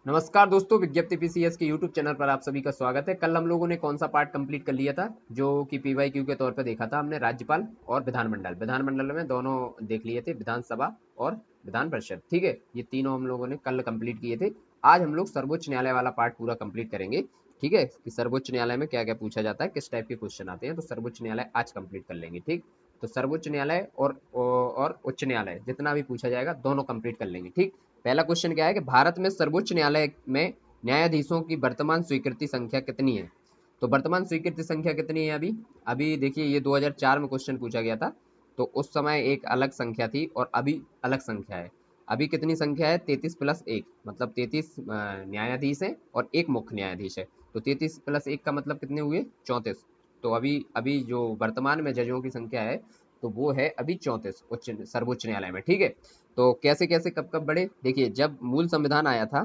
नमस्कार दोस्तों, विज्ञप्ति पीसीएस के यूट्यूब चैनल पर आप सभी का स्वागत है। कल हम लोगों ने कौन सा पार्ट कंप्लीट कर लिया था, जो कि पीवाईक्यू के तौर पर देखा था हमने। राज्यपाल और विधानमंडल, विधानमंडल में दोनों देख लिए थे, विधानसभा और विधान परिषद। ठीक है, ये तीनों हम लोगों ने कल कंप्लीट किए थे। आज हम लोग सर्वोच्च न्यायालय वाला पार्ट पूरा कंप्लीट करेंगे। ठीक है, कि सर्वोच्च न्यायालय में क्या क्या पूछा जाता है, किस टाइप के क्वेश्चन आते हैं, तो सर्वोच्च न्यायालय आज कंप्लीट कर लेंगे। ठीक, तो सर्वोच्च न्यायालय और उच्च न्यायालय जितना भी पूछा जाएगा दोनों कंप्लीट कर लेंगे। ठीक, पहला क्वेश्चन क्या है कि भारत में सर्वोच्च न्यायालय में न्यायाधीशों की वर्तमान स्वीकृति संख्या कितनी है। तो वर्तमान स्वीकृति संख्या कितनी है अभी। अभी देखिए, ये 2004 में क्वेश्चन पूछा गया था, तो उस समय एक अलग संख्या थी और अभी अलग संख्या है। अभी कितनी संख्या है, 33+1, मतलब 33 न्यायाधीश हैं और एक मुख्य न्यायाधीश है। तो 33+1 का मतलब कितने हुए, 34। तो अभी अभी जो वर्तमान में जजों की संख्या है, तो वो है अभी 34 उच्च सर्वोच्च न्यायालय में। ठीक है, तो कैसे कैसे कब कब बढ़े, देखिए जब मूल संविधान आया था,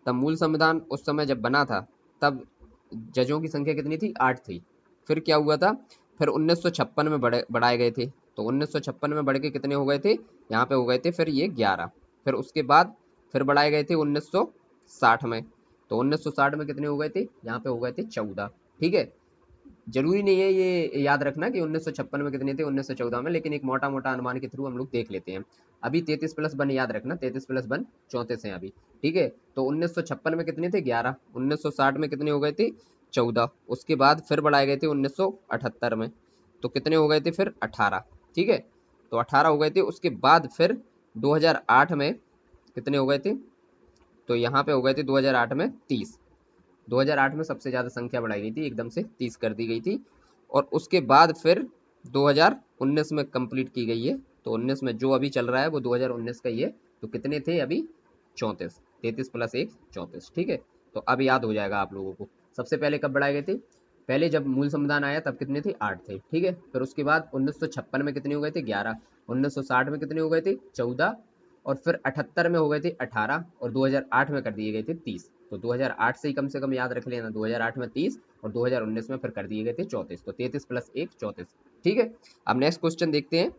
तब मूल संविधान उस समय जब बना था, तब जजों की संख्या कितनी थी, 8 थी। फिर क्या हुआ था, फिर 1956 में बढ़ाए गए थे। तो 1956 में बढ़ के कितने हो गए थे, यहाँ पे हो गए थे फिर ये 11। फिर उसके बाद फिर बढ़ाए गए थे 1960 में। तो 1960 में कितने हो गए थे, यहाँ पे हो गए थे 14। ठीक है, जरूरी नहीं है ये याद रखना कि 1956 में कितने थे, 1914 में, लेकिन एक मोटा मोटा अनुमान के थ्रू हम लोग देख लेते हैं। अभी 33+1 याद रखना, 33+1 34 है अभी। ठीक है, तो 1956 में कितने थे, 11। 1960 में कितने हो गए थे, 14। उसके बाद फिर बढ़ाए गए थे 1978 में, तो कितने हो गए थे फिर, 18। ठीक है, तो 18 हो गए थे। उसके बाद फिर 2008 में कितने हो गए थे, तो यहाँ पे हो गए थे 2008 में 30। 2008 में सबसे ज़्यादा संख्या बढ़ाई गई थी, एकदम से 30 कर दी गई थी। और उसके बाद फिर 2019 में कंप्लीट की गई है। तो 19 में जो अभी चल रहा है वो 2019 का ही है। तो कितने थे अभी, 34। 33+1 34। ठीक है, तो अब याद हो जाएगा आप लोगों को। सबसे पहले कब बढ़ाए गए थे, पहले जब मूल संविधान आया तब कितने थे, 8 थे। ठीक है, फिर उसके बाद 1956 में कितने हो गए थे, 11। 1960 में कितने हो गए थे, 14। और फिर 78 में हो गए थे 18, और 2008 में कर दिए गए थे 30। तो 2008 से ही कम से कम याद रख लेना, 2008 में 30 और 2019 में फिर कर दिए गए थे 34। तो 33+1 34। ठीक है, अब नेक्स्ट क्वेश्चन देखते हैं।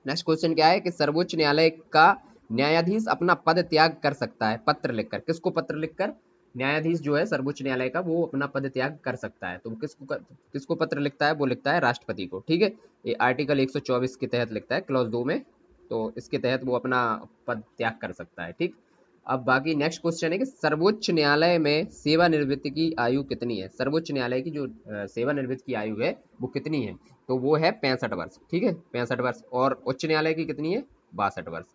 नेक्स्ट क्वेश्चन क्या है कि सर्वोच्च न्यायालय का न्यायाधीश अपना पद त्याग कर सकता है पत्र लिखकर। किसको पत्र लिखकर, न्यायाधीश जो है सर्वोच्च न्यायालय का, वो अपना पद त्याग कर सकता है। तो वो किसको पत्र लिखता है, वो लिखता है राष्ट्रपति को। ठीक है, ये आर्टिकल 124 के तहत लिखता है, क्लॉज 2 में। तो इसके तहत वो अपना पद त्याग कर सकता है। ठीक, अब बाकी नेक्स्ट क्वेश्चन है कि सर्वोच्च न्यायालय में सेवानिवृत्ति की आयु कितनी है। सर्वोच्च न्यायालय की जो सेवानिवृत्ति की आयु है वो कितनी है, तो वो है 65 वर्ष। ठीक है, 65 वर्ष। और उच्च न्यायालय की कितनी है, 62 वर्ष।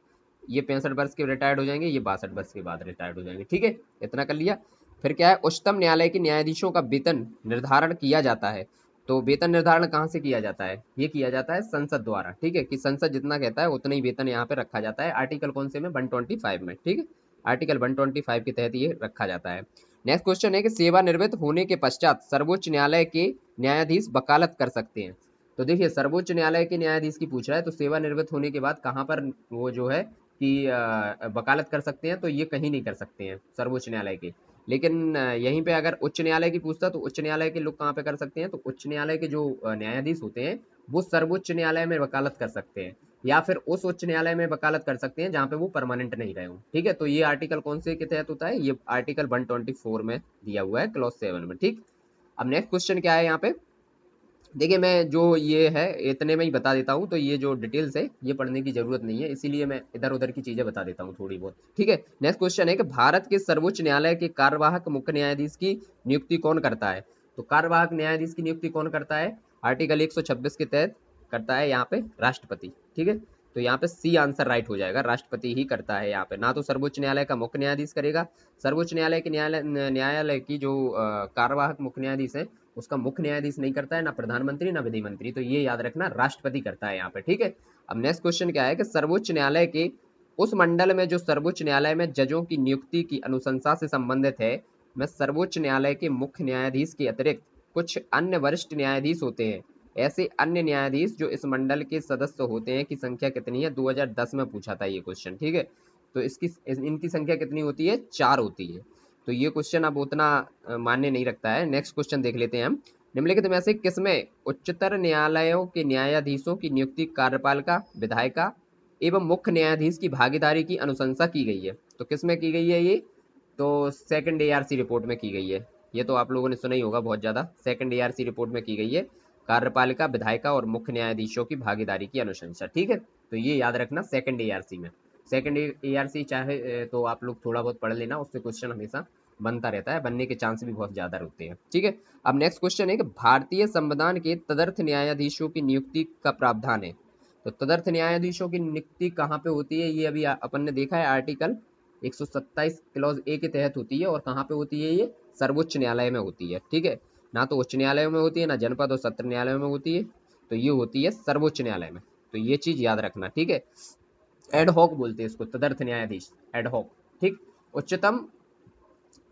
ये 65 वर्ष के रिटायर्ड हो जाएंगे, ये 62 वर्ष के बाद रिटायर्ड हो जाएंगे। ठीक है, इतना कर लिया। फिर क्या है, उच्चतम न्यायालय के न्यायाधीशों का वेतन निर्धारण किया जाता है। तो वेतन निर्धारण कहाँ से किया जाता है, ये किया जाता है संसद द्वारा। ठीक है, कि संसद जितना कहता है उतना ही वेतन यहाँ पे रखा जाता है। आर्टिकल कौन से में, 125 में। ठीक है, आर्टिकल 125 के तहत ये रखा जाता है। नेक्स्ट क्वेश्चन है कि सेवानिवृत्त होने के पश्चात सर्वोच्च न्यायालय के न्यायाधीश वकालत कर सकते हैं। तो देखिए, सर्वोच्च न्यायालय के न्यायाधीश की पूछ रहा है, तो सेवानिवृत्त होने के बाद कहाँ पर वो जो है कि वकालत कर सकते हैं, तो ये कहीं नहीं कर सकते हैं सर्वोच्च न्यायालय के। लेकिन यहीं पे अगर उच्च न्यायालय की पूछता, तो उच्च न्यायालय के लोग कहाँ पे कर सकते हैं, तो उच्च न्यायालय के जो न्यायाधीश होते हैं वो सर्वोच्च न्यायालय में वकालत कर सकते हैं, या फिर उस उच्च न्यायालय में वकालत कर सकते हैं जहाँ पे वो परमानेंट नहीं रहे हों। ठीक है, तो ये आर्टिकल कौन से के तहत होता है, ये आर्टिकल 124 में दिया हुआ है, क्लॉज 7 में। ठीक, अब नेक्स्ट क्वेश्चन क्या है यहाँ पे, देखिए मैं जो ये है इतने में ही बता देता हूँ। तो ये जो डिटेल्स है ये पढ़ने की जरूरत नहीं है, इसीलिए मैं इधर उधर की चीजें बता देता हूँ थोड़ी बहुत। ठीक है, नेक्स्ट क्वेश्चन है कि भारत के सर्वोच्च न्यायालय के कार्यवाहक मुख्य न्यायाधीश की नियुक्ति कौन करता है। तो कार्यवाहक न्यायाधीश की नियुक्ति कौन करता है, आर्टिकल 126 के तहत करता है यहाँ पे राष्ट्रपति। ठीक है, तो यहाँ पे सी आंसर राइट हो जाएगा, राष्ट्रपति ही करता है यहाँ पे, ना तो सर्वोच्च न्यायालय का मुख्य न्यायाधीश करेगा। सर्वोच्च न्यायालय के न्यायालय की जो कार्यवाहक मुख्य न्यायाधीश है, उसका मुख्य न्यायाधीश नहीं करता है, ना प्रधानमंत्री ना विधि मंत्री। तो ये याद रखना, राष्ट्रपति करता है यहाँ पे। ठीक है, अब नेक्स्ट क्वेश्चन क्या है कि सर्वोच्च न्यायालय के उस मंडल में जो सर्वोच्च न्यायालय में जजों की नियुक्ति की अनुशंसा से संबंधित है, में सर्वोच्च न्यायालय के मुख्य न्यायाधीश के अतिरिक्त कुछ अन्य वरिष्ठ न्यायाधीश होते हैं। ऐसे अन्य न्यायाधीश जो इस मंडल के सदस्य होते हैं की संख्या कितनी है, 2010 में पूछा था ये क्वेश्चन। ठीक है, तो इसकी इनकी संख्या कितनी होती है, 4 होती है। तो ये क्वेश्चन अब उतना मान्य नहीं रखता है। नेक्स्ट क्वेश्चन देख लेते हैं हम। निम्नलिखित में से किसमें उच्चतर न्यायालयों के न्यायाधीशों की नियुक्ति कार्यपालिका, विधायिका एवं मुख्य न्यायाधीश की भागीदारी की अनुशंसा की गई है। तो किसमें की गई है ये, तो सेकंड एआरसी रिपोर्ट में की गई है। ये तो आप लोगों ने सुना ही होगा बहुत ज़्यादा। सेकंड एआरसी रिपोर्ट में की गई है कार्यपालिका, विधायिका और मुख्य न्यायाधीशों की भागीदारी की अनुशंसा। ठीक है, तो ये याद रखना सेकंड एआरसी में। सेकंड एआरसी चाहे तो आप लोग थोड़ा बहुत पढ़ लेना, उससे क्वेश्चन हमेशा बनता रहता है, बनने के चांस भी बहुत ज़्यादा होते हैं। ठीक है, अब नेक्स्ट क्वेश्चन है कि भारतीय संविधान के तदर्थ न्यायाधीशों की नियुक्ति का प्रावधान है। तो तदर्थ न्यायाधीशों की नियुक्ति कहाँ पे होती है, ये अभी अपन ने देखा है, आर्टिकल 127 क्लॉज ए के तहत होती है। और कहाँ पे होती है, ये सर्वोच्च न्यायालय में होती है। ठीक है, ना तो उच्च न्यायालय में होती है, ना जनपद और सत्र न्यायालय में होती है, तो ये होती है सर्वोच्च न्यायालय में। तो ये चीज याद रखना। ठीक है, एडहॉक बोलते हैं इसको, तदर्थ न्यायाधीश, एडहॉक। ठीक, उच्चतम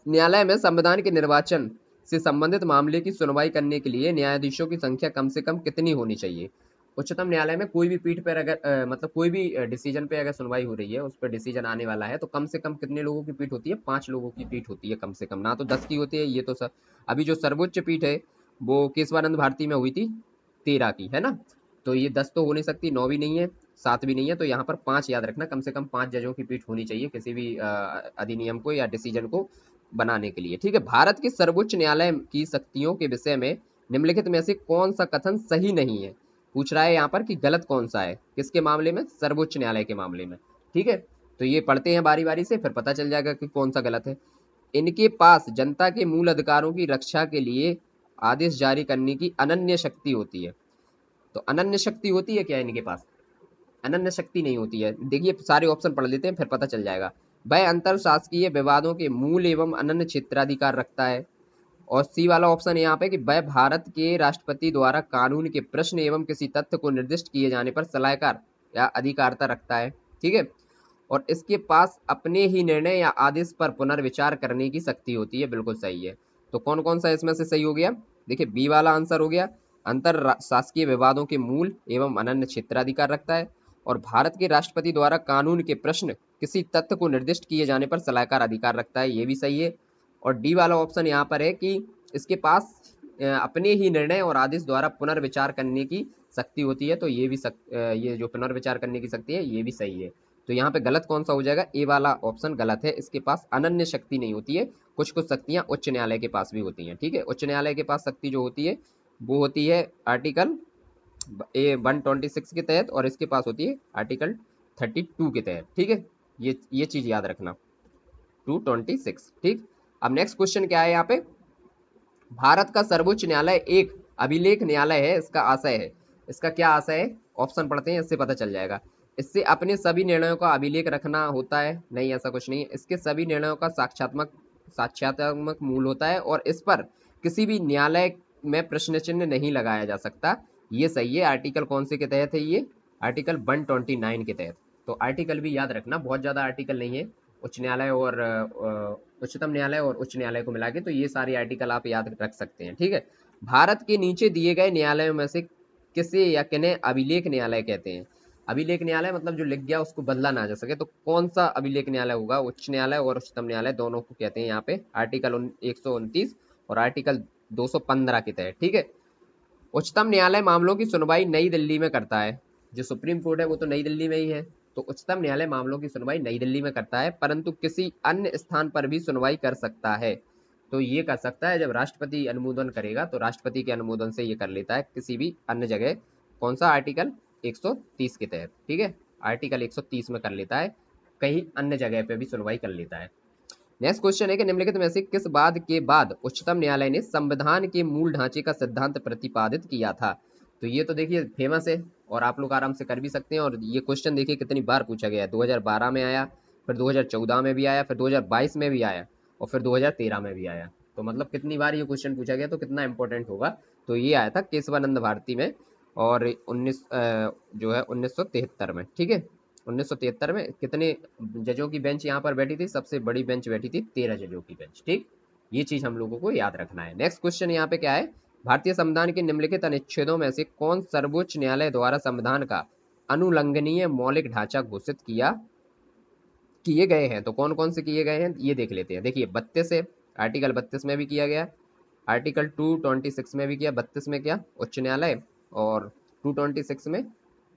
न्यायालय में संविधान के निर्वाचन से संबंधित मामले की सुनवाई करने के लिए न्यायाधीशों की संख्या कम से कम कितनी होनी चाहिए। उच्चतम न्यायालय में कोई भी पीठ पर अगर मतलब कोई भी डिसीजन पे अगर सुनवाई हो रही है, उस पर डिसीजन आने वाला है, तो कम से कम कितने लोगों की पीठ होती है, 5 लोगों की पीठ होती है कम से कम, ना तो 10 की होती है। ये तो सर अभी जो सर्वोच्च पीठ है वो केशवानंद भारती में हुई थी 13 की, है ना। तो ये 10 तो हो नहीं सकती, 9 भी नहीं है, 7 भी नहीं है, तो यहाँ पर 5 याद रखना, कम से कम 5 जजों की पीठ होनी चाहिए किसी भी अधिनियम को या डिसीजन को बनाने के लिए। ठीक है, भारत के सर्वोच्च न्यायालय की शक्तियों के विषय में निम्नलिखित में से कौन सा कथन सही नहीं है। पूछ रहा है यहाँ पर कि गलत कौन सा है, किसके मामले में, सर्वोच्च न्यायालय के मामले में। ठीक है, तो ये पढ़ते हैं बारी बारी से, फिर पता चल जाएगा कि कौन सा गलत है। इनके पास जनता के मूल अधिकारों की रक्षा के लिए आदेश जारी करने की अनन्य शक्ति होती है। तो अनन्य शक्ति होती है क्या इनके पास? अनन्य शक्ति नहीं होती है। देखिए सारे ऑप्शन पढ़ लेते हैं, फिर पता चल जाएगा। वह अंतर शासकीय विवादों के मूल एवं अनन्य क्षेत्राधिकार रखता है। और सी वाला ऑप्शन यहाँ पे कि वह भारत के राष्ट्रपति द्वारा कानून के प्रश्न एवं किसी तथ्य को निर्दिष्ट किए जाने पर सलाहकार या अधिकारता रखता है। ठीक है, और इसके पास अपने ही निर्णय या आदेश पर पुनर्विचार करने की शक्ति होती है। बिल्कुल सही है। तो कौन कौन सा इसमें से सही हो गया? देखिए बी वाला आंसर हो गया, अंतर शासकीय विवादों के मूल एवं अनन्य क्षेत्राधिकार रखता है, और भारत के राष्ट्रपति द्वारा कानून के प्रश्न किसी तथ्य को निर्दिष्ट किए जाने पर सलाहकार अधिकार रखता है, ये भी सही है। और डी वाला ऑप्शन यहाँ पर है कि इसके पास अपने ही निर्णय और आदेश द्वारा पुनर्विचार करने की शक्ति होती है, तो ये भी ये जो पुनर्विचार करने की शक्ति है, ये भी सही है। तो यहाँ पे गलत कौन सा हो जाएगा? ए वाला ऑप्शन गलत है, इसके पास अनन्य शक्ति नहीं होती है। कुछ कुछ शक्तियां उच्च न्यायालय के पास भी होती हैं। ठीक है, उच्च न्यायालय के पास शक्ति जो होती है वो होती है आर्टिकल ए 126 के तहत, और इसके पास होती है आर्टिकल 32 के तहत। ठीक है, ये चीज याद रखना, 226। ठीक, अब नेक्स्ट क्वेश्चन क्या है यहाँ पे? भारत का सर्वोच्च न्यायालय एक अभिलेख न्यायालय है, इसका आशय है। इसका क्या आशय है? ऑप्शन पढ़ते हैं, इससे पता चल जाएगा। इससे अपने सभी निर्णयों का अभिलेख रखना होता है? नहीं, ऐसा कुछ नहीं है। इसके सभी निर्णयों का साक्ष्यात्मक मूल होता है, और इस पर किसी भी न्यायालय में प्रश्न चिन्ह नहीं लगाया जा सकता। ये सही है। आर्टिकल कौन से के तहत है ये? आर्टिकल 129 के तहत। तो आर्टिकल भी याद रखना, बहुत ज्यादा आर्टिकल नहीं है। उच्च न्यायालय और उच्चतम न्यायालय और उच्च न्यायालय को मिला के, तो ये सारे आर्टिकल आप याद रख सकते हैं। ठीक है, भारत के नीचे दिए गए न्यायालयों में से किसे या किन्हें अभिलेख न्यायालय कहते हैं? अभिलेख न्यायालय मतलब जो लिख गया उसको बदला ना जा सके, तो कौन सा अभिलेख न्यायालय होगा? उच्च न्यायालय और उच्चतम न्यायालय दोनों को कहते हैं यहाँ पे, आर्टिकल 129 और आर्टिकल 215 के तहत। ठीक है, उच्चतम न्यायालय मामलों की सुनवाई नई दिल्ली में करता है। जो सुप्रीम कोर्ट है वो तो नई दिल्ली में ही है, तो उच्चतम न्यायालय मामलों की सुनवाई नई दिल्ली में करता है, परंतु किसी अन्य स्थान पर भी सुनवाई कर सकता है। तो ये कर सकता है जब राष्ट्रपति अनुमोदन करेगा, तो राष्ट्रपति के अनुमोदन से ये कर लेता है किसी भी अन्य जगह। कौन सा? आर्टिकल 130 के तहत। ठीक है, आर्टिकल 130 में कर लेता है, कहीं अन्य जगह पे भी सुनवाई कर लेता है। नेक्स्ट क्वेश्चन है कि निम्नलिखित में से किस बात के बाद उच्चतम न्यायालय ने संविधान के मूल ढांचे का सिद्धांत प्रतिपादित किया था? तो ये तो देखिए फेमस है, और आप लोग आराम से कर भी सकते हैं। और ये क्वेश्चन देखिए कितनी बार पूछा गया है, 2012 में आया, फिर 2014 में भी आया, फिर 2022 में भी आया, और फिर 2013 में भी आया। तो मतलब कितनी बार ये क्वेश्चन पूछा गया, तो कितना इंपॉर्टेंट होगा। तो ये आया था केशवानंद भारती में, और 1973 में। ठीक है, 1973 में कितने जजों की बेंच यहाँ पर बैठी थी? सबसे बड़ी बेंच बैठी थी, 13 जजों की बेंच। ठीक, ये चीज हम लोगों को याद रखना है। नेक्स्ट क्वेश्चन यहाँ पे क्या है? भारतीय संविधान के निम्नलिखित अनुच्छेदों में से कौन सर्वोच्च न्यायालय द्वारा संविधान का अनुलंघनीय मौलिक ढांचा घोषित किए गए हैं? तो कौन कौन से किए गए हैं ये देख लेते हैं। देखिए 32 है, आर्टिकल 32 में भी किया गया, आर्टिकल 226 में भी किया। 32 में क्या? उच्च न्यायालय, और 226 में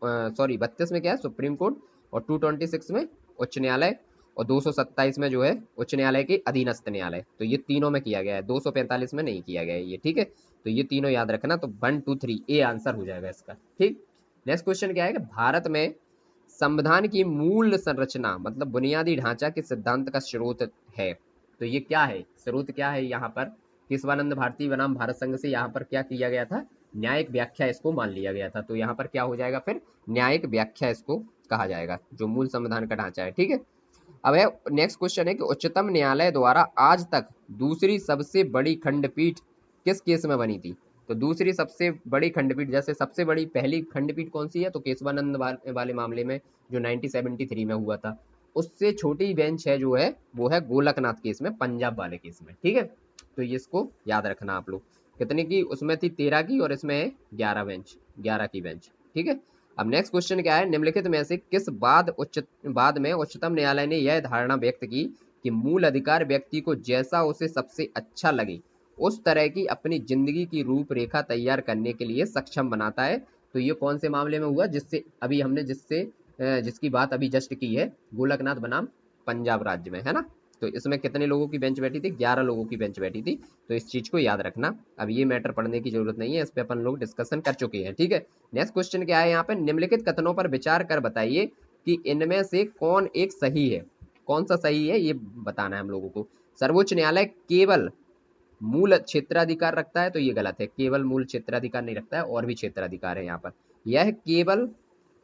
32 में क्या है? सुप्रीम कोर्ट, और 226 में उच्च न्यायालय, और 227 में जो है उच्च न्यायालय के अधीनस्थ न्यायालय। तो ये तीनों में किया गया है, 245 में नहीं किया गया है ये, ठीक है। तो ये तीनों याद रखना, तो 1 2 3 ए आंसर हो जाएगा इसका, ठीक। नेक्स्ट क्वेश्चन क्या है कि भारत में संविधान की मूल संरचना मतलब बुनियादी ढांचा किस सिद्धांत का स्रोत है? तो ये क्या है, स्रोत क्या है यहाँ पर? केशवानंद भारती बनाम भारत संघ से यहाँ पर क्या किया गया था? न्यायिक व्याख्या इसको मान लिया गया था। तो यहाँ पर क्या हो जाएगा फिर? न्यायिक व्याख्या इसको कहा जाएगा, जो मूल संविधान का ढांचा है, ठीक है। अब है नेक्स्ट क्वेश्चन है कि उच्चतम न्यायालय द्वारा आज तक दूसरी सबसे बड़ी खंडपीठ किस केस में बनी थी? तो दूसरी सबसे बड़ी खंडपीठ, जैसे सबसे बड़ी पहली खंडपीठ कौन सी है? तो केशवानंद वाले मामले में जो 1973 में हुआ था। उससे छोटी बेंच है जो है वो है गोलकनाथ केस में, पंजाब वाले केस में, ठीक है। तो ये इसको याद रखना आप लोग। कितने की उसमें थी? 13 की, और इसमें है 11 बेंच, 11 की बेंच, ठीक है। अब नेक्स्ट क्वेश्चन क्या है? निम्नलिखित में से किस बाद में उच्चतम न्यायालय ने यह धारणा व्यक्त की कि मूल अधिकार व्यक्ति को जैसा उसे सबसे अच्छा लगे उस तरह की अपनी जिंदगी की रूपरेखा तैयार करने के लिए सक्षम बनाता है? तो ये कौन से मामले में हुआ? जिससे अभी हमने जिसकी बात अभी जस्ट की है, गोलकनाथ बनाम पंजाब राज्य में, है ना। तो इसमें कितने लोगों की बेंच बैठी थी? 11 लोगों की बेंच बैठी थी। तो इस चीज को याद रखना। अब ये मैटर पढ़ने की जरूरत नहीं है, इस पे अपन लोग डिस्कशन कर चुके हैं, ठीक है। नेक्स्ट क्वेश्चन क्या है यहाँ पे? निम्नलिखित कथनों पर विचार कर बताइए कि इनमें से कौन एक सही है। कौन सा सही है ये बताना है हम लोगों को। सर्वोच्च न्यायालय केवल मूल क्षेत्राधिकार रखता है, तो ये गलत है। केवल मूल क्षेत्राधिकार नहीं रखता है, और भी क्षेत्राधिकार है यहाँ पर। यह केवल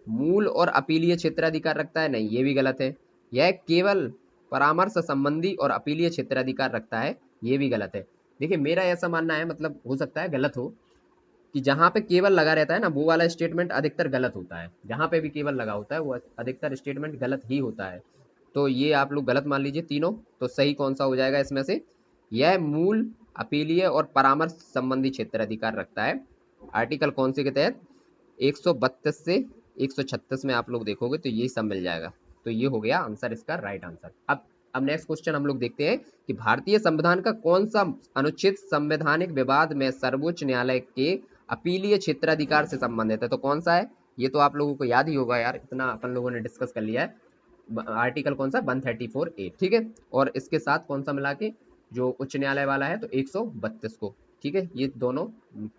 मूल और अपीलीय क्षेत्राधिकार रखता है, नहीं, ये भी गलत है। यह केवल परामर्श संबंधी और अपीलीय क्षेत्राधिकार रखता है, ये भी गलत है। देखिए मेरा ऐसा मानना है, मतलब हो सकता है गलत हो, कि जहां पे केवल लगा रहता है ना, वो वाला स्टेटमेंट अधिकतर गलत होता है। जहां पे भी केवल लगा होता है वो अधिकतर स्टेटमेंट गलत ही होता है। तो ये आप लोग गलत मान लीजिए तीनों। तो सही कौन सा हो जाएगा इसमें से? यह मूल, अपीलीय और परामर्श संबंधी क्षेत्राधिकार रखता है। आर्टिकल कौन से के तहत? 132 से 136 में आप लोग देखोगे तो ये सब मिल जाएगा। तो ये हो गया आंसर, इसका राइट आंसर। अब नेक्स्ट क्वेश्चन हम लोग देखते हैं कि भारतीय संविधान का कौन सा अनुच्छेद संवैधानिक विवाद में सर्वोच्च न्यायालय के अपीलीय क्षेत्राधिकार से संबंधित है? तो कौन सा है? ये तो आप लोगों को याद ही होगा यार, इतना अपन लोगों ने डिस्कस कर लिया है। आर्टिकल कौन सा? 134A, ठीक है। और इसके साथ कौन सा मिला के, जो उच्च न्यायालय वाला है, तो 132 को, ठीक है। ये दोनों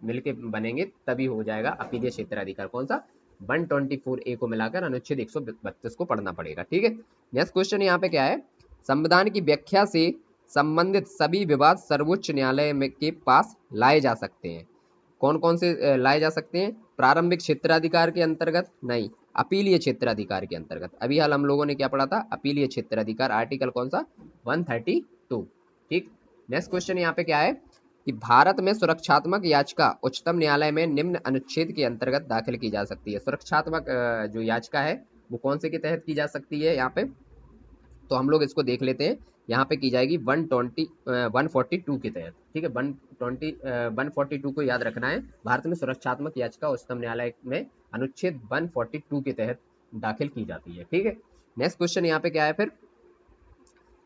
मिलके बनेंगे तभी हो जाएगा अपीलीय क्षेत्राधिकार। कौन सा? 124A को मिलाकर अनुच्छेद 132 को पढ़ना पड़ेगा, ठीक है। नेक्स्ट क्वेश्चन यहाँ पे क्या है? संविधान की व्याख्या से संबंधित सभी विवाद सर्वोच्च न्यायालय में के पास लाए जा सकते हैं। कौन कौन से लाए जा सकते हैं? प्रारंभिक क्षेत्राधिकार के अंतर्गत? नहीं, अपीलीय क्षेत्राधिकार के अंतर्गत। अभी हाल हम लोगों ने क्या पढ़ा था? अपीलीय क्षेत्राधिकार, आर्टिकल कौन सा? 132, ठीक। नेक्स्ट क्वेश्चन यहाँ पे क्या है कि भारत में सुरक्षात्मक याचिका उच्चतम न्यायालय में निम्न अनुच्छेद के अंतर्गत दाखिल की जा सकती है। सुरक्षात्मक जो याचिका है वो कौन से के तहत की जा सकती है यहाँ पे? तो हम लोग इसको देख लेते हैं। यहाँ पे की जाएगी 142 के तहत, ठीक है। 142 को याद रखना है। भारत में सुरक्षात्मक याचिका उच्चतम न्यायालय में अनुच्छेद 142 के तहत दाखिल की जाती है, ठीक है। नेक्स्ट क्वेश्चन यहाँ पे क्या है फिर?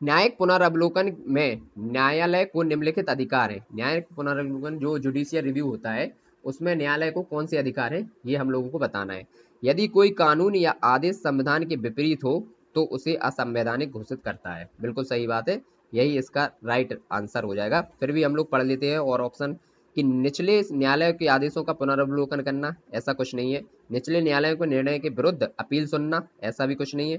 न्यायिक पुनरावलोकन में न्यायालय को निम्नलिखित अधिकार है। न्यायिक पुनरावलोकन जो जुडिशियल रिव्यू होता है, उसमें न्यायालय को कौन से अधिकार है ये हम लोगों को बताना है। यदि कोई कानून या आदेश संविधान के विपरीत हो तो उसे असंवैधानिक घोषित करता है। बिल्कुल सही बात है, यही इसका राइट आंसर हो जाएगा। फिर भी हम लोग पढ़ लेते हैं और ऑप्शन कि निचले न्यायालय के आदेशों का पुनरावलोकन करना, ऐसा कुछ नहीं है। निचले न्यायालय को निर्णय के विरुद्ध अपील सुनना, ऐसा भी कुछ नहीं है।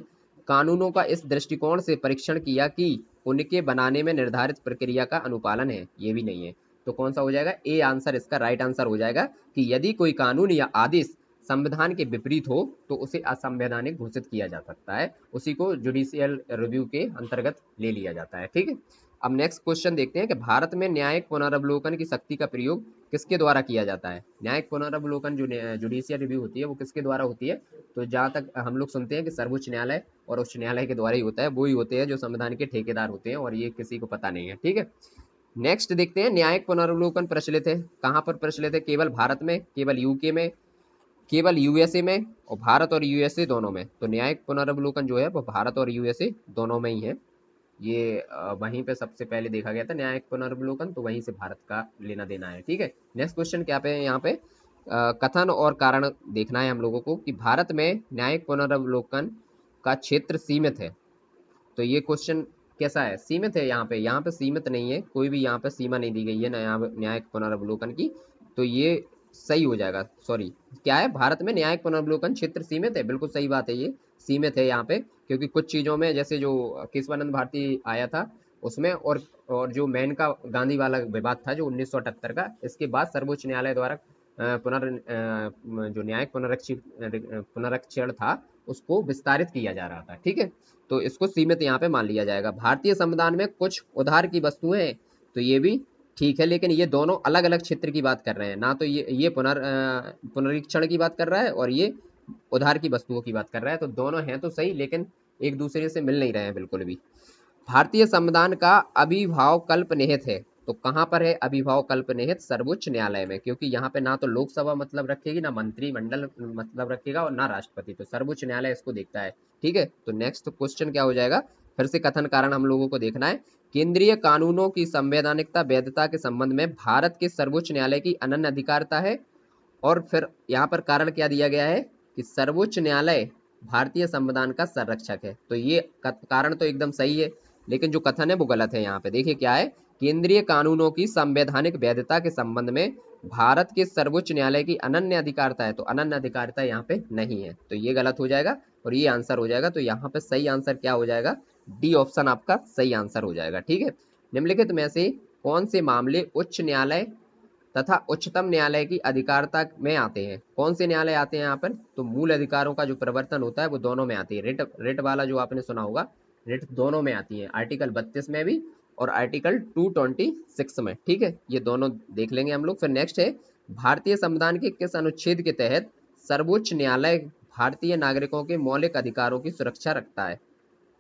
कानूनों का इस दृष्टिकोण से परीक्षण किया कि उनके बनाने में निर्धारित प्रक्रिया का अनुपालन है, ये भी नहीं है। तो कौन सा हो जाएगा? ए आंसर इसका राइट आंसर हो जाएगा कि यदि कोई कानून या आदेश संविधान के विपरीत हो तो उसे असंवैधानिक घोषित किया जा सकता है, उसी को जुडिशियल रिव्यू के अंतर्गत ले लिया जाता है, ठीक है। अब नेक्स्ट क्वेश्चन देखते हैं कि भारत में न्यायिक पुनरावलोकन की शक्ति का प्रयोग किसके द्वारा किया जाता है? न्यायिक पुनरावलोकन जो जुडिशियल रिव्यू होती है वो किसके द्वारा होती है? तो जहाँ तक हम लोग सुनते हैं कि सर्वोच्च न्यायालय और उच्च न्यायालय के द्वारा ही होता है। वो ही होते हैं जो संविधान के ठेकेदार होते हैं, और ये किसी को पता नहीं है, ठीक है। नेक्स्ट देखते हैं, न्यायिक पुनरावलोकन प्रचलित है कहाँ पर प्रचलित है? केवल भारत में, केवल यूके में, केवल यूएसए में, और भारत और यूएसए दोनों में। तो न्यायिक पुनरावलोकन जो है वो भारत और यूएसए दोनों में ही है। ये वहीं पे सबसे पहले देखा गया था न्यायिक पुनर्वलोकन, तो वहीं से भारत का लेना देना है, ठीक है। नेक्स्ट क्वेश्चन क्या पे है यहाँ पे? कथन और कारण देखना है हम लोगों को कि भारत में न्यायिक पुनर्वलोकन का क्षेत्र सीमित है। तो ये क्वेश्चन कैसा है, सीमित है यहाँ पे सीमित नहीं है, कोई भी यहाँ पे सीमा नहीं दी गई है न्यायिक पुनर्वलोकन की। तो ये सही हो जाएगा। सॉरी, क्या है, भारत में न्यायिक पुनर्वलोकन क्षेत्र सीमित है, बिल्कुल सही बात है, ये सीमित है यहाँ पे, क्योंकि कुछ चीजों में जैसे जो केशवानंद भारती आया था उसमें, और जो मेनका गांधी वाला विवाद था जो 1978 का, इसके बाद सर्वोच्च न्यायालय द्वारा जो न्यायिक पुनरीक्षण था उसको विस्तारित किया जा रहा था। ठीक है, तो इसको सीमित यहाँ पे मान लिया जाएगा। भारतीय संविधान में कुछ उधार की वस्तुएं हैं, तो ये भी ठीक है, लेकिन ये दोनों अलग अलग क्षेत्र की बात कर रहे हैं ना, तो ये पुनरीक्षण की बात कर रहा है और ये उधार की वस्तुओं की बात कर रहा है, तो दोनों हैं तो सही, लेकिन एक दूसरे से मिल नहीं रहे हैं बिल्कुल भी। भारतीय संविधान का अभिभाव कल्प निहित है, तो कहाँ पर है अभिभाव कल्प निहित? सर्वोच्च न्यायालय में, क्योंकि यहाँ पे ना तो लोकसभा मतलब रखेगी, ना मंत्रिमंडल मतलब रखेगा, और ना राष्ट्रपति, तो सर्वोच्च न्यायालय इसको देखता है। ठीक है, तो नेक्स्ट क्वेश्चन क्या हो जाएगा, फिर से कथन कारण हम लोगों को देखना है। केंद्रीय कानूनों की संवैधानिकता वैधता के संबंध में भारत के सर्वोच्च न्यायालय की अनन्य अधिकारिता है, और फिर यहाँ पर कारण क्या दिया गया है कि सर्वोच्च न्यायालय भारतीय संविधान का संरक्षक है, तो ये कारण तो एकदम सही है, लेकिन जो कथन है वो गलत है। यहाँ पे देखिए क्या है, केंद्रीय कानूनों की संवैधानिक वैधता के संबंध में भारत के सर्वोच्च न्यायालय की अनन्य अधिकारिता है, तो अनन्य अधिकारिता यहाँ पे नहीं है, तो ये गलत हो जाएगा और ये आंसर हो जाएगा। तो यहाँ पे सही आंसर क्या हो जाएगा, डी ऑप्शन आपका सही आंसर हो जाएगा। ठीक है, निम्नलिखित में से कौन से मामले उच्च न्यायालय तथा उच्चतम न्यायालय की अधिकारिता में आते हैं? कौन से न्यायालय आते हैं यहाँ पर? तो मूल अधिकारों का जो प्रवर्तन होता है वो दोनों में आती है। रिट वाला जो आपने सुना होगा, रिट दोनों में आती है, आर्टिकल 32 में भी और आर्टिकल 226 में। ठीक है, ये दोनों देख लेंगे हम लोग। फिर नेक्स्ट है, भारतीय संविधान के किस अनुच्छेद के तहत सर्वोच्च न्यायालय भारतीय नागरिकों के मौलिक अधिकारों की सुरक्षा रखता है?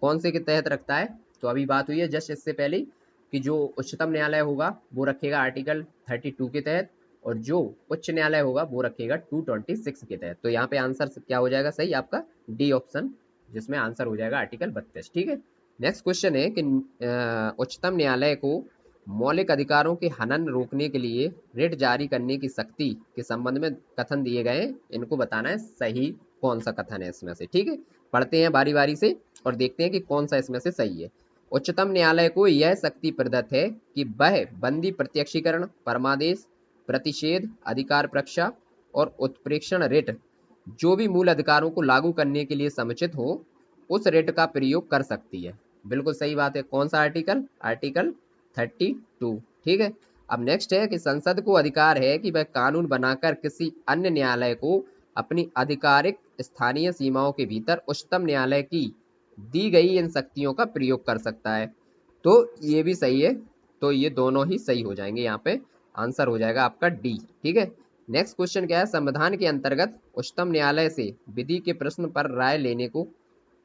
कौन से के तहत रखता है? तो अभी बात हुई है जस्ट इससे पहले कि जो उच्चतम न्यायालय होगा वो रखेगा आर्टिकल 32 के तहत, और जो उच्च न्यायालय होगा वो रखेगा 226 के तहत। तो यहाँ पे आंसर क्या हो जाएगा सही आपका, डी ऑप्शन, जिसमें आंसर हो जाएगा आर्टिकल 32। ठीक है, नेक्स्ट क्वेश्चन है कि उच्चतम न्यायालय को मौलिक अधिकारों के हनन रोकने के लिए रिट जारी करने की शक्ति के संबंध में कथन दिए गए हैं, इनको बताना है सही कौन सा कथन है इसमें से। ठीक है, पढ़ते हैं बारी बारी से और देखते हैं कि कौन सा इसमें से सही है। उच्चतम न्यायालय को यह शक्ति प्रदत्त है कि वह बंदी प्रत्यक्षीकरण, परमादेश, प्रतिषेध, अधिकार परीक्षा और उत्प्रेक्षण रिट, जो भी मूल अधिकारों को लागू करने के लिए समुचित हो, उस रिट का प्रयोग कर सकती है। बिल्कुल सही बात है। कौन सा आर्टिकल? आर्टिकल 32। ठीक है, अब नेक्स्ट है कि संसद को अधिकार है कि वह कानून बनाकर किसी अन्य न्यायालय को अपनी आधिकारिक स्थानीय सीमाओं के भीतर उच्चतम न्यायालय की दी गई इन शक्तियों का प्रयोग कर सकता है। तो ये भी सही है, तो ये दोनों ही सही हो जाएंगे, यहाँ पे आंसर हो जाएगा आपका डी। ठीक है, नेक्स्ट क्वेश्चन क्या है, संविधान के अंतर्गत उच्चतम न्यायालय से विधि के प्रश्न पर राय लेने को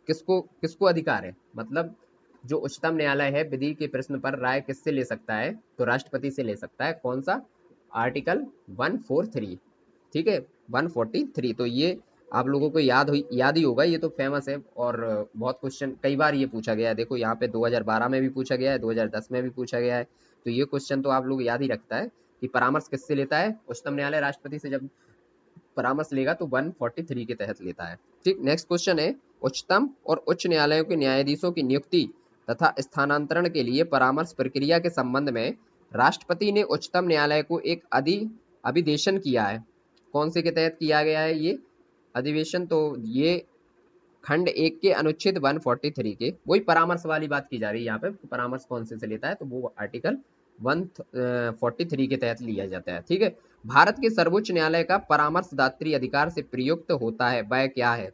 किसको किसको अधिकार है? मतलब जो उच्चतम न्यायालय है विधि के प्रश्न पर राय किससे ले सकता है? तो राष्ट्रपति से ले सकता है। कौन सा? आर्टिकल 143। ठीक है, 143। तो ये आप लोगों को याद ही होगा, ये तो फेमस है और बहुत क्वेश्चन कई बार ये पूछा गया है। देखो यहाँ पे 2012 में भी पूछा गया है, 2010 में भी पूछा गया है, तो ये क्वेश्चन तो आप लोग याद ही रखता है कि परामर्श किससे लेता है उच्चतम न्यायालय? राष्ट्रपति से जब परामर्श लेगा तो 143 के तहत लेता है। ठीक, नेक्स्ट क्वेश्चन है, उच्चतम और उच्च न्यायालयों के न्यायाधीशों की नियुक्ति तथा स्थानांतरण के लिए परामर्श प्रक्रिया के संबंध में राष्ट्रपति ने उच्चतम न्यायालय को एक अभिदेशन किया है। कौन से के तहत किया गया है ये अधिवेशन? तो ये खंड 1 के अनुच्छेद 143 के, वही परामर्श वाली बात की जा रही है यहाँ पे। परामर्श कौन से लेता है? तो वो आर्टिकल 143 के तहत लिया जाता है। ठीक है, भारत के सर्वोच्च न्यायालय का परामर्शदात्री अधिकार से प्रयुक्त होता है, वह क्या है?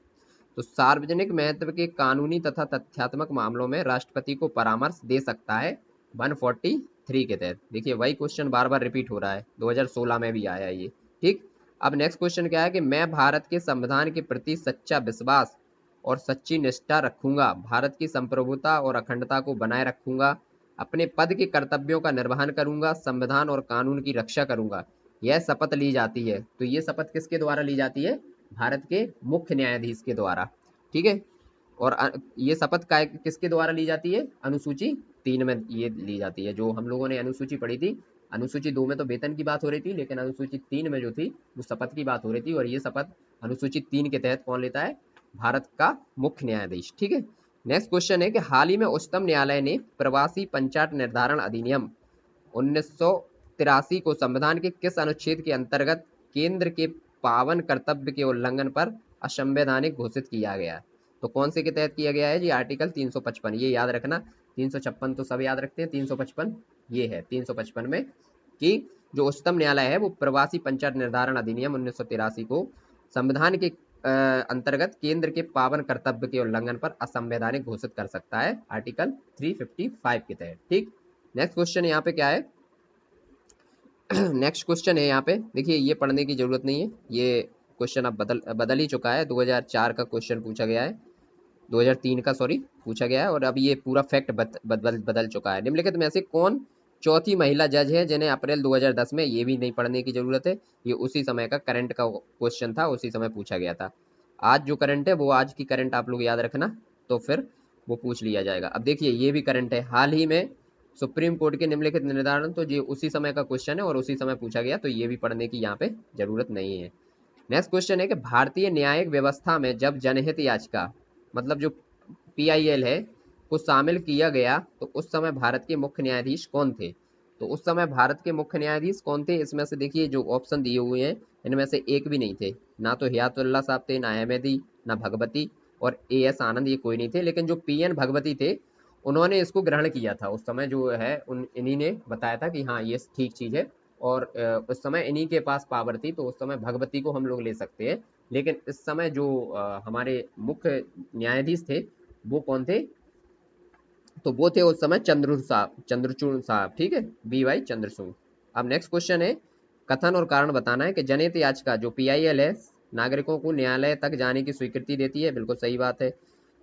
तो सार्वजनिक महत्व के कानूनी तथा तथ्यात्मक मामलों में राष्ट्रपति को परामर्श दे सकता है 143 के तहत। देखिए वही क्वेश्चन बार बार रिपीट हो रहा है, 2016 में भी आया ये। ठीक, अब नेक्स्ट क्वेश्चन क्या है कि मैं भारत के संविधान के प्रति सच्चा विश्वास और सच्ची निष्ठा रखूंगा, भारत की संप्रभुता और अखंडता को बनाए रखूंगा, अपने पद के कर्तव्यों का निर्वहन करूंगा, संविधान और कानून की रक्षा करूंगा, यह शपथ ली जाती है। तो ये शपथ किसके द्वारा ली जाती है? भारत के मुख्य न्यायाधीश के द्वारा। ठीक है, और ये शपथ किसके द्वारा ली जाती है? अनुसूची 3 में ये ली जाती है। जो हम लोगों ने अनुसूची पढ़ी थी, अनुसूची 2 में तो वेतन की बात हो रही थी, लेकिन अनुसूची 3 में जो थी वो शपथ की बात हो रही थी, और ये शपथ अनुसूची 3 के तहत कौन लेता है? भारत का मुख्य न्यायाधीश। ठीक है, नेक्स्ट क्वेश्चन है कि हाल ही में उच्चतम न्यायालय ने प्रवासी पंचायत निर्धारण अधिनियम 1983 को संविधान के किस अनुच्छेद के अंतर्गत केंद्र के पावन कर्तव्य के उल्लंघन पर असंवैधानिक घोषित किया गया? तो कौन से के तहत किया गया है जी? आर्टिकल 355, ये याद रखना। 356 तो सब याद रखते हैं, 355 ये है 355 में कि जो उच्चतम न्यायालय है वो प्रवासी पंचायत निर्धारण अधिनियम 1983 को संविधान के अंतर्गत केंद्र के पावन कर्तव्य के उल्लंघन पर असंवैधानिक घोषित कर सकता है, आर्टिकल 355 के तहत। ठीक, नेक्स्ट क्वेश्चन यहाँ पे क्या है? नेक्स्ट क्वेश्चन है यहाँ पे, देखिए ये पढ़ने की जरूरत नहीं है, ये क्वेश्चन अब बदल ही चुका है। 2004 का क्वेश्चन पूछा गया है, 2003 का सॉरी पूछा गया है, और अब ये पूरा फैक्ट बदल चुका है। निम्नलिखित में से कौन चौथी महिला जज है जिन्हें अप्रैल 2010 में, ये भी नहीं पढ़ने की जरूरत है, ये उसी समय का करंट का क्वेश्चन था, उसी समय पूछा गया था। आज जो करंट है वो आज की करंट आप लोग याद रखना, तो फिर वो पूछ लिया जाएगा। अब देखिए ये भी करंट है, हाल ही में सुप्रीम कोर्ट के निम्नलिखित निर्धारण, तो ये उसी समय का क्वेश्चन है और उसी समय पूछा गया, तो ये भी पढ़ने की यहाँ पे जरूरत नहीं है। नेक्स्ट क्वेश्चन है कि भारतीय न्यायिक व्यवस्था में जब जनहित याचिका, मतलब जो PIL है, को शामिल किया गया तो उस समय भारत के मुख्य न्यायाधीश कौन थे? तो उस समय भारत के मुख्य न्यायाधीश कौन थे? इसमें से देखिए जो ऑप्शन दिए हुए हैं इनमें से एक भी नहीं थे, ना तो हियातुल्लाह साहब थे, ना अहमदी, ना भगवती और AS आनंद, ये कोई नहीं थे। लेकिन जो PN भगवती थे उन्होंने इसको ग्रहण किया था, उस समय जो है उन इन्हीं ने बताया था कि हाँ ये ठीक चीज़ है, और उस समय इन्हीं के पास पावर थी, तो उस समय भगवती को हम लोग ले सकते हैं। लेकिन इस समय जो हमारे मुख्य न्यायाधीश थे वो कौन थे? तो वो थे उस समय चंद्रचूड़ साहब, ठीक है, BY चंद्रचूड़। अब नेक्स्ट क्वेश्चन है, कथन और कारण बताना है कि जनहित याचिका जो PIL है नागरिकों को न्यायालय तक जाने की स्वीकृति देती है, बिल्कुल सही बात है।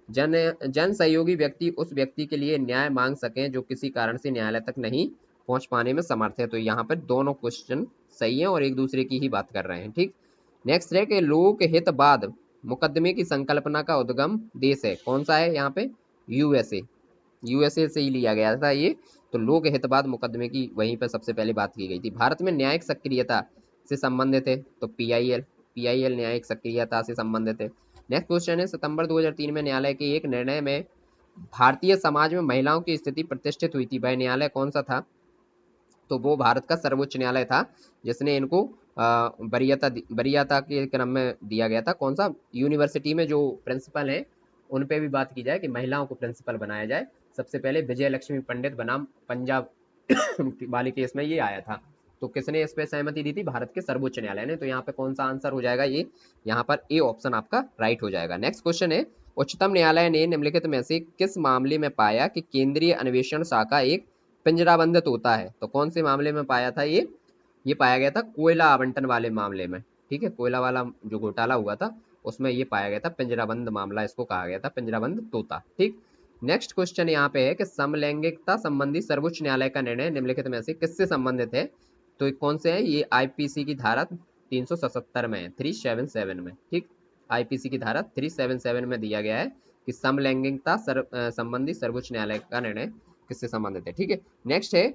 जन सहयोगी व्यक्ति उस व्यक्ति के लिए न्याय मांग सकें जो किसी कारण से न्यायालय तक नहीं पहुंच पाने में समर्थ है। तो यहाँ पर दोनों क्वेश्चन सही है और एक दूसरे की ही बात कर रहे हैं। ठीक, नेक्स्ट है कि लोक हितवाद मुकदमे की संकल्पना का उद्गम देश है, कौन सा है? यहाँ पे यूएसए से ही लिया गया था ये। तो लोक हितवाद मुकदमे की वहीं पर सबसे पहले बात की गई थी। भारत में न्यायिक सक्रियता से संबंधित है, तो पीआईएल न्यायिक सक्रियता से संबंधित है। नेक्स्ट क्वेश्चन है, सितंबर 2003 में न्यायालय के एक निर्णय में भारतीय समाज में महिलाओं की स्थिति प्रतिष्ठित हुई थी, वह न्यायालय कौन सा था? तो वो भारत का सर्वोच्च न्यायालय था, जिसने इनको वरीयता के क्रम में दिया गया था। कौन सा? यूनिवर्सिटी में जो प्रिंसिपल है उन पे भी बात की जाए कि महिलाओं को प्रिंसिपल बनाया जाए। सबसे पहले विजय लक्ष्मी पंडित बनाम पंजाब वाले केस में ये आया था। तो किसने इस पे सहमति दी थी? भारत के सर्वोच्च न्यायालय ने। तो यहाँ पे कौन सा आंसर हो जाएगा? ये यहाँ पर ए ऑप्शन आपका राइट हो जाएगा। नेक्स्ट क्वेश्चन है, उच्चतम न्यायालय ने निम्नलिखित में से किस मामले में पाया कि केंद्रीय अन्वेषण शाखा एक पिंजराबंद तोता है? तो कौन से मामले में पाया था ये पाया गया था कोयला आवंटन वाले मामले में। ठीक है, कोयला वाला जो घोटाला हुआ था उसमें ये पाया गया था, पिंजराबंद मामला इसको कहा गया था, पिंजराबंद तोता। ठीक, नेक्स्ट क्वेश्चन यहाँ पे है कि समलैंगिकता संबंधी सर्वोच्च न्यायालय का निर्णय निम्नलिखित में से किससे संबंधित है? तो कौन से है? ये IPC की धारा 377 में है, 377 में। ठीक, IPC की धारा 377 में दिया गया है कि समलैंगिकता संबंधी सर्वोच्च न्यायालय का निर्णय किससे संबंधित है। ठीक है, नेक्स्ट है,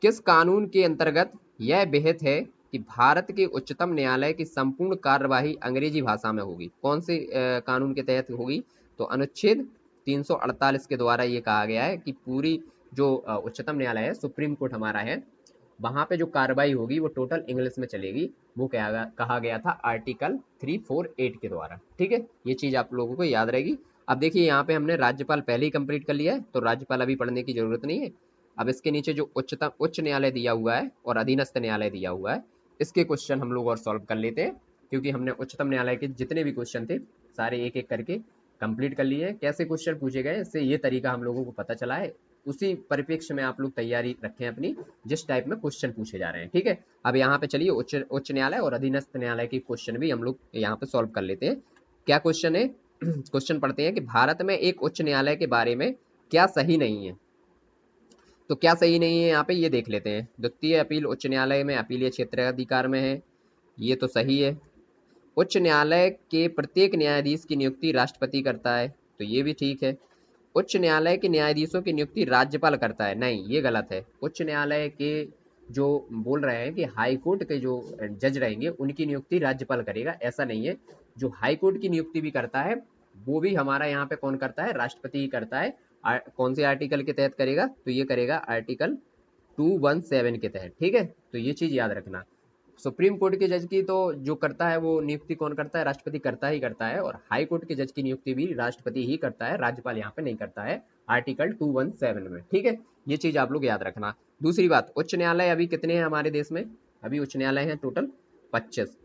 किस कानून के अंतर्गत यह विहित है कि भारत के उच्चतम न्यायालय की संपूर्ण कार्यवाही अंग्रेजी भाषा में होगी? कौन से कानून के तहत होगी? तो अनुच्छेद 348 के द्वारा ये कहा गया है कि पूरी जो उच्चतम न्यायालय है, सुप्रीम कोर्ट हमारा है, वहां पे जो कार्रवाई होगी वो टोटल इंग्लिश में चलेगी। वो कहा गया था आर्टिकल 348 के द्वारा। ठीक है, ये चीज आप लोगों को याद रहेगी। अब देखिए यहाँ पे हमने राज्यपाल पहले ही कंप्लीट कर लिया है, तो राज्यपाल अभी पढ़ने की जरूरत नहीं है। अब इसके नीचे जो उच्च न्यायालय दिया हुआ है और अधीनस्थ न्यायालय दिया हुआ है, इसके क्वेश्चन हम लोग और सॉल्व कर लेते हैं, क्योंकि हमने उच्चतम न्यायालय के जितने भी क्वेश्चन थे सारे एक एक करके कंप्लीट कर लिए हैं। कैसे क्वेश्चन पूछे गए इससे ये तरीका हम लोगों को पता चला है, उसी परिप्रेक्ष्य में आप लोग तैयारी रखें अपनी, जिस टाइप में क्वेश्चन पूछे जा रहे हैं। ठीक है, अब यहाँ पे चलिए उच्च न्यायालय और अधीनस्थ न्यायालय के क्वेश्चन भी हम लोग यहाँ पे सॉल्व कर लेते हैं। क्या क्वेश्चन है? क्वेश्चन पढ़ते हैं कि भारत में एक उच्च न्यायालय के बारे में क्या सही नहीं है? तो क्या सही नहीं है यहाँ पे ये देख लेते हैं। द्वितीय अपील उच्च न्यायालय में अपीलीय क्षेत्राधिकार में है, ये तो सही है। उच्च न्यायालय के प्रत्येक न्यायाधीश की नियुक्ति राष्ट्रपति करता है, तो ये भी ठीक है। उच्च न्यायालय के न्यायाधीशों की नियुक्ति राज्यपाल करता है, नहीं ये गलत है। उच्च न्यायालय के जो बोल रहे हैं कि हाई कोर्ट के जो जज रहेंगे उनकी नियुक्ति राज्यपाल करेगा, ऐसा नहीं है। जो हाई कोर्ट की नियुक्ति भी करता है वो भी हमारा यहाँ पे कौन करता है, राष्ट्रपति ही करता है। कौन से आर्टिकल के तहत करेगा, तो ये करेगा आर्टिकल 217 के तहत, ठीक है। तो ये चीज याद रखना। सुप्रीम कोर्ट के जज की तो जो करता है वो नियुक्ति कौन करता है, राष्ट्रपति करता ही करता है। और हाई कोर्ट के जज की नियुक्ति भी राष्ट्रपति ही करता है, राज्यपाल यहाँ पे नहीं करता है, आर्टिकल 217 में, ठीक है। ये चीज आप लोग याद रखना। दूसरी बात, उच्च न्यायालय अभी कितने हैं हमारे देश में, अभी उच्च न्यायालय हैं टोटल 25।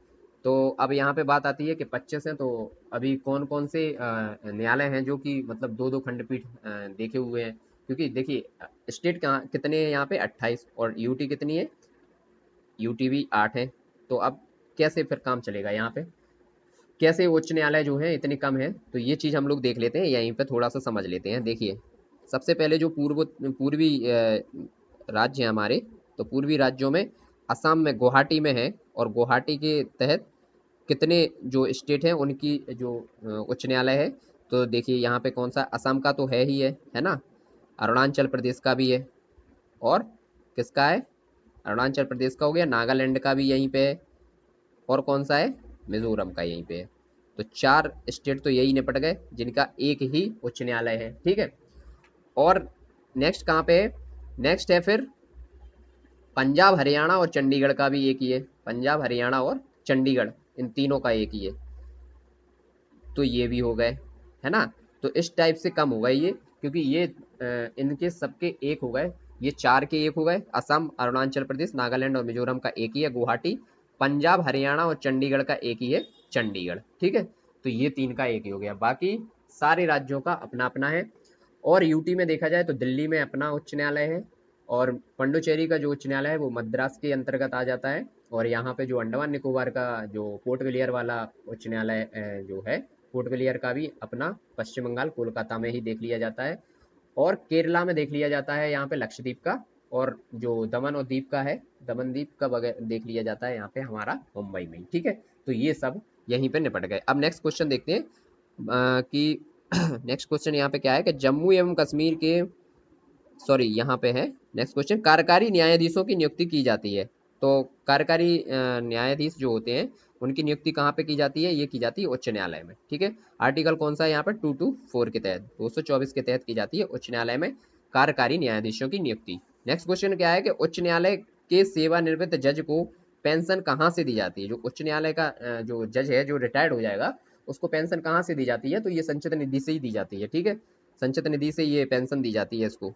तो अब यहाँ पे बात आती है कि 25 हैं, तो अभी कौन कौन से न्यायालय हैं जो कि मतलब दो दो खंडपीठ देखे हुए हैं। क्योंकि देखिए स्टेट कहाँ कितने हैं यहाँ पे 28, और यूटी कितनी है, यूटी भी 8 है। तो अब कैसे फिर काम चलेगा यहाँ पे, कैसे उच्च न्यायालय जो है इतने कम है, तो ये चीज हम लोग देख लेते हैं, यहीं पे थोड़ा सा समझ लेते हैं। देखिए सबसे पहले जो पूर्वी राज्य हैं हमारे, तो पूर्वी राज्यों में असम में गुवाहाटी में है, और गुवाहाटी के तहत कितने जो स्टेट हैं उनकी जो उच्च न्यायालय है। तो देखिए यहाँ पे कौन सा, असम का तो है ना, अरुणाचल प्रदेश का भी है, और किसका है, अरुणाचल प्रदेश का हो गया, नागालैंड का भी यहीं पे है, और कौन सा है, मिजोरम का यहीं पे है। तो 4 स्टेट तो यही निपट गए जिनका एक ही उच्च न्यायालय है, ठीक है। और नेक्स्ट कहाँ पे है, नेक्स्ट है फिर पंजाब हरियाणा और चंडीगढ़ का भी एक ही है, पंजाब हरियाणा और चंडीगढ़, इन तीनों का एक ही है। तो ये भी हो गए, है ना। तो इस टाइप से कम हो गए ये, क्योंकि ये इनके सबके एक हो गए, ये 4 के एक हो गए, असम अरुणाचल प्रदेश नागालैंड और मिजोरम का एक ही है गुवाहाटी, पंजाब हरियाणा और चंडीगढ़ का एक ही है चंडीगढ़, ठीक है। तो ये 3 का एक ही हो गया, बाकी सारे राज्यों का अपना अपना है। और यूटी में देखा जाए तो दिल्ली में अपना उच्च न्यायालय है, और पंडुचेरी का जो उच्च न्यायालय है वो मद्रास के अंतर्गत आ जाता है। और यहाँ पे जो अंडमान निकोबार का जो पोर्ट ब्लेयर वाला उच्च न्यायालय जो है, पोर्ट ब्लेयर का भी अपना पश्चिम बंगाल कोलकाता में ही देख लिया जाता है। और केरला में देख लिया जाता है यहाँ पे लक्षद्वीप का, और जो दमन और दीप का है, दमन द्वीप का देख लिया जाता है यहाँ पे हमारा मुंबई में, ठीक है। तो ये सब यहीं पे निपट गए। अब नेक्स्ट क्वेश्चन देखते हैं कि नेक्स्ट क्वेश्चन यहाँ पे क्या है कि जम्मू एवं कश्मीर के, सॉरी यहाँ पे है नेक्स्ट क्वेश्चन, कार्यकारी न्यायाधीशों की नियुक्ति की जाती है। तो कार्यकारी न्यायाधीश जो होते हैं उनकी नियुक्ति कहाँ पे की जाती है, ये की जाती है उच्च न्यायालय में, ठीक है। आर्टिकल कौन सा है यहाँ पे, 224 के तहत, 224 के तहत की जाती है उच्च न्यायालय में कार्यकारी न्यायाधीशों की नियुक्ति। नेक्स्ट क्वेश्चन क्या है कि उच्च न्यायालय के सेवानिवृत्त जज को पेंशन कहाँ से दी जाती है। जो उच्च न्यायालय का जो जज है जो रिटायर्ड हो जाएगा, उसको पेंशन कहाँ से दी जाती है, तो ये संचित निधि से ही दी जाती है, ठीक है। संचित निधि से ये पेंशन दी जाती है इसको।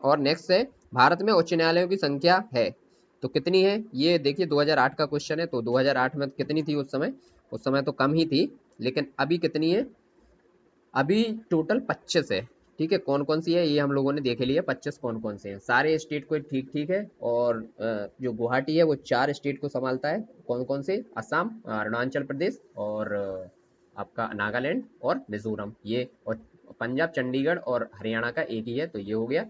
और नेक्स्ट है, भारत में उच्च न्यायालयों की संख्या है तो कितनी है, ये देखिए 2008 का क्वेश्चन है। तो 2008 में कितनी थी उस समय तो कम ही थी, लेकिन अभी कितनी है, अभी टोटल 25 है, ठीक है। कौन कौन सी है ये हम लोगों ने देख लिया, 25 कौन कौन से हैं, सारे स्टेट को ठीक ठीक है। और जो गुवाहाटी है वो 4 स्टेट को संभालता है, कौन कौन से, असम अरुणाचल प्रदेश और आपका नागालैंड और मिजोरम, ये। और पंजाब चंडीगढ़ और हरियाणा का एक ही है, तो ये हो गया।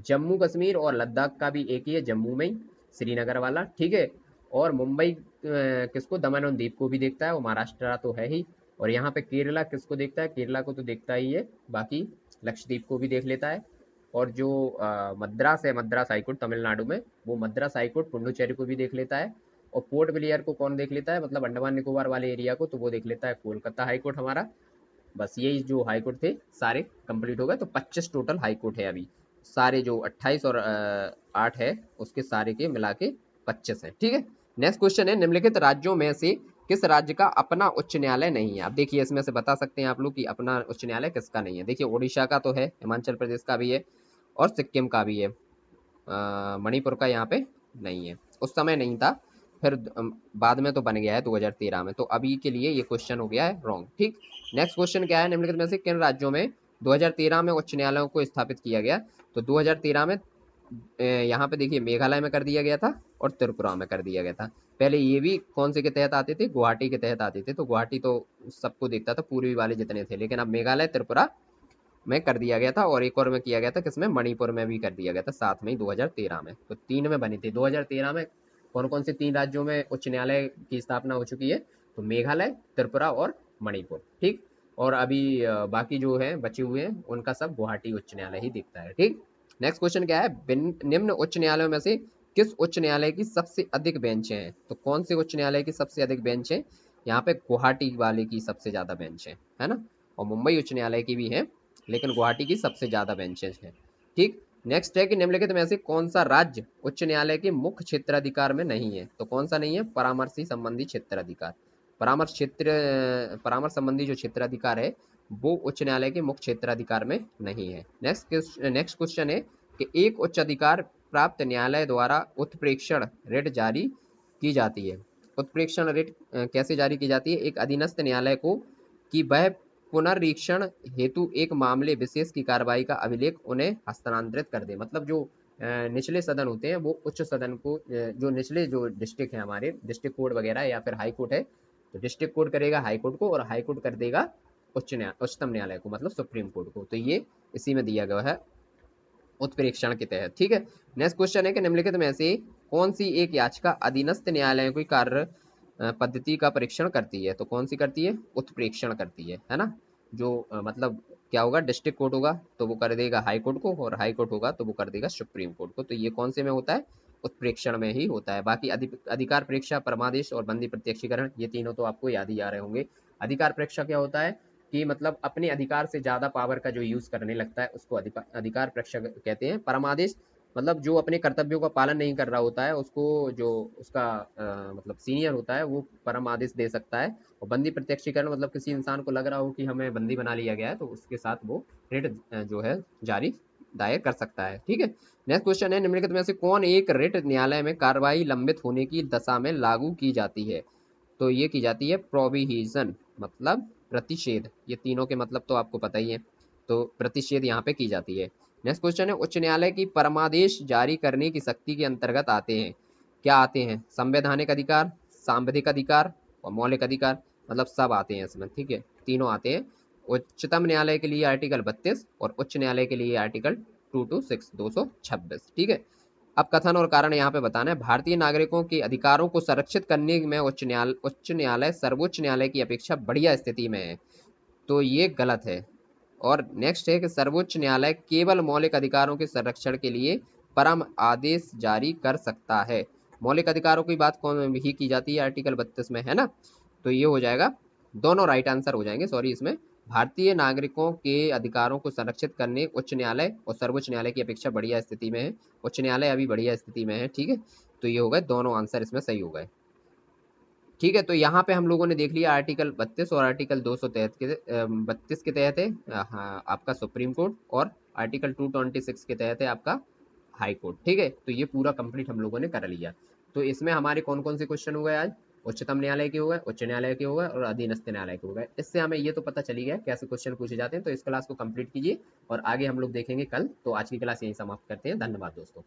जम्मू कश्मीर और लद्दाख का भी एक ही है, जम्मू में ही, श्रीनगर वाला, ठीक है। और मुंबई किसको, दमन और दीप को भी देखता है, वो महाराष्ट्र तो है ही। और यहाँ पे केरला किसको देखता है, केरला को तो देखता ही है, बाकी लक्षद्वीप को भी देख लेता है। और जो मद्रास है, मद्रास हाईकोर्ट तमिलनाडु में, वो मद्रास हाईकोर्ट पुडुचेरी को भी देख लेता है। और पोर्ट ब्लेयर को कौन देख लेता है, मतलब अंडमान निकोबार वाले एरिया को, तो वो देख लेता है कोलकाता हाईकोर्ट हमारा। बस यही जो हाई कोर्ट थे सारे कंप्लीट हो गए। तो 25 टोटल हाई कोर्ट है अभी, सारे जो 28 और 8 है उसके सारे के मिला के 25 है, ठीक है। नेक्स्ट क्वेश्चन है, निम्नलिखित राज्यों में से किस राज्य का अपना उच्च न्यायालय नहीं है। अब देखिए इसमें से बता सकते हैं आप लोग कि अपना उच्च न्यायालय किसका नहीं है। देखिए उड़ीसा का तो है, हिमाचल प्रदेश का भी है, और सिक्किम का भी है। मणिपुर का यहाँ पे नहीं है, उस समय नहीं था, फिर बाद में तो बन गया है 2013 में। तो अभी के लिए ये क्वेश्चन हो गया है रॉन्ग, ठीक। नेक्स्ट क्वेश्चन क्या है, निम्नलिखित में से किन राज्यों में 2013 में उच्च न्यायालयों को स्थापित किया गया। तो 2013 में यहाँ पे देखिए मेघालय में कर दिया गया था और त्रिपुरा में कर दिया गया था। पहले ये भी कौन से के तहत आते थे, गुवाहाटी के तहत आते थे। तो गुवाहाटी तो सबको देखता था, पूर्वी वाले जितने थे, लेकिन अब मेघालय त्रिपुरा में कर दिया गया था, और एक और में किया गया था किसमें, मणिपुर में भी कर दिया गया था साथ में ही 2013 में। तो 3 में बनी थी। 2013 में कौन कौन से 3 राज्यों में उच्च न्यायालय की स्थापना हो चुकी है, तो मेघालय, त्रिपुरा और मणिपुर, ठीक। और अभी बाकी जो है बचे हुए हैं उनका सब गुवाहाटी उच्च न्यायालय ही दिखता है, ठीक। नेक्स्ट क्वेश्चन क्या है, निम्न उच्च न्यायालयों में से किस उच्च न्यायालय की सबसे अधिक बेंच हैं। तो कौन से उच्च न्यायालय की सबसे अधिक बेंच है, यहाँ पे गुवाहाटी वाले की सबसे ज्यादा बेंच है ना। और मुंबई उच्च न्यायालय की भी हैं, लेकिन गुवाहाटी की सबसे ज़्यादा बेंचेस हैं। ठीक। नेक्स्ट है कि निम्नलिखित में से कौन सा राज्य उच्च न्यायालय के मुख्य क्षेत्राधिकार में नहीं है? तो कौन सा नहीं है? परामर्शी संबंधी क्षेत्राधिकार। परामर्श संबंधी जो क्षेत्राधिकार है वो उच्च न्यायालय के मुख्य क्षेत्राधिकार में नहीं है। नेक्स्ट क्वेश्चन है कि एक उच्च अधिकार प्राप्त न्यायालय द्वारा उत्प्रेक्षण रिट जारी की जाती है। उत्प्रेक्षण रिट कैसे जारी की जाती है? एक अधीनस्थ न्यायालय को कि वह पुनर्रीक्षण हेतु एक मामले विशेष की कार्रवाई का अभिलेख उन्हें हस्तांतरित कर दे। मतलब जो निचले सदन होते हैं वो उच्च सदन को जो निचले जो डिस्ट्रिक्ट है हमारे डिस्ट्रिक्ट कोर्ट वगैरह या फिर हाई कोर्ट है, तो डिस्ट्रिक्ट कोर्ट करेगा हाई कोर्ट को और हाई कोर्ट कर देगा उच्चतम न्यायालय को, मतलब सुप्रीम कोर्ट को। तो ये इसी में दिया गया है उत्प्रेक्षण के तहत। ठीक है। नेक्स्ट क्वेश्चन है कि निम्नलिखित में से कौन सी एक याचिका अधीनस्थ न्यायालयों की कार्य पद्धति का परीक्षण करती है? तो कौन सी करती है? उत्प्रेक्षण करती है ना। जो मतलब क्या होगा, डिस्ट्रिक्ट कोर्ट होगा तो वो कर देगा हाई कोर्ट को, और हाई कोर्ट होगा तो वो कर देगा सुप्रीम कोर्ट को। तो ये कौन से में होता है? उत्प्रेक्षण में ही होता है। बाकी अधिकार परीक्षा, परमादेश और बंदी प्रत्यक्षीकरण, ये तीनों तो आपको याद ही आ रहे होंगे। अधिकार परीक्षा क्या होता है कि मतलब अपने अधिकार से ज्यादा पावर का जो यूज करने लगता है उसको अधिकार परीक्षा कहते हैं। परमादेश मतलब जो अपने कर्तव्यों का पालन नहीं कर रहा होता है उसको जो उसका मतलब सीनियर होता है वो परम आदेश दे सकता है। और बंदी प्रत्यक्षीकरण मतलब किसी इंसान को लग रहा हो कि हमें बंदी बना लिया गया है तो उसके साथ वो रिट जो है जारी दायर कर सकता है। ठीक है। नेक्स्ट क्वेश्चन है निम्नलिखित में से कौन एक रिट न्यायालय में कार्रवाई लंबित होने की दशा में लागू की जाती है? तो ये की जाती है प्रोविजन, मतलब प्रतिषेध। ये तीनों के मतलब तो आपको पता ही है, तो प्रतिषेध यहाँ पे की जाती है। नेक्स्ट क्वेश्चन है उच्च न्यायालय की परमादेश जारी करने की शक्ति के अंतर्गत आते हैं, क्या आते हैं? संवैधानिक अधिकार, सांविधिक अधिकार और मौलिक अधिकार, मतलब सब आते हैं इसमें। ठीक है, तीनों आते हैं। उच्चतम न्यायालय के लिए आर्टिकल 32 और उच्च न्यायालय के लिए आर्टिकल 226 226। ठीक है। अब कथन और कारण यहाँ पे बताना है। भारतीय नागरिकों के अधिकारों को संरक्षित करने में उच्च न्यायालय सर्वोच्च न्यायालय की अपेक्षा बढ़िया स्थिति में है, तो ये गलत है। और नेक्स्ट है कि सर्वोच्च न्यायालय केवल मौलिक अधिकारों के संरक्षण के लिए परम आदेश जारी कर सकता है। मौलिक अधिकारों की बात कौन ही की जाती है? आर्टिकल 32 में, है ना। तो ये हो जाएगा, दोनों राइट आंसर हो जाएंगे, सॉरी। इसमें भारतीय नागरिकों के अधिकारों को संरक्षित करने उच्च न्यायालय और सर्वोच्च न्यायालय की अपेक्षा बढ़िया स्थिति में है। उच्च न्यायालय अभी बढ़िया स्थिति में है। ठीक है, तो ये हो गए दोनों आंसर इसमें सही हो गए। ठीक है, तो यहाँ पे हम लोगों ने देख लिया आर्टिकल 32 और आर्टिकल 233 के 32 के तहत है हाँ, आपका सुप्रीम कोर्ट, और आर्टिकल 226 के तहत है आपका हाई कोर्ट। ठीक है, तो ये पूरा कंप्लीट हम लोगों ने कर लिया। तो इसमें हमारे कौन कौन से क्वेश्चन हो गए आज? उच्चतम न्यायालय के हो गए, उच्च न्यायालय के हो गए और अधीनस्थ न्यायालय के हो गए। इससे हमें ये तो पता चली गया कैसे क्वेश्चन पूछे जाते हैं। तो इस क्लास को कंप्लीट कीजिए और आगे हम लोग देखेंगे कल। तो आज की क्लास यहीं समाप्त करते हैं। धन्यवाद दोस्तों।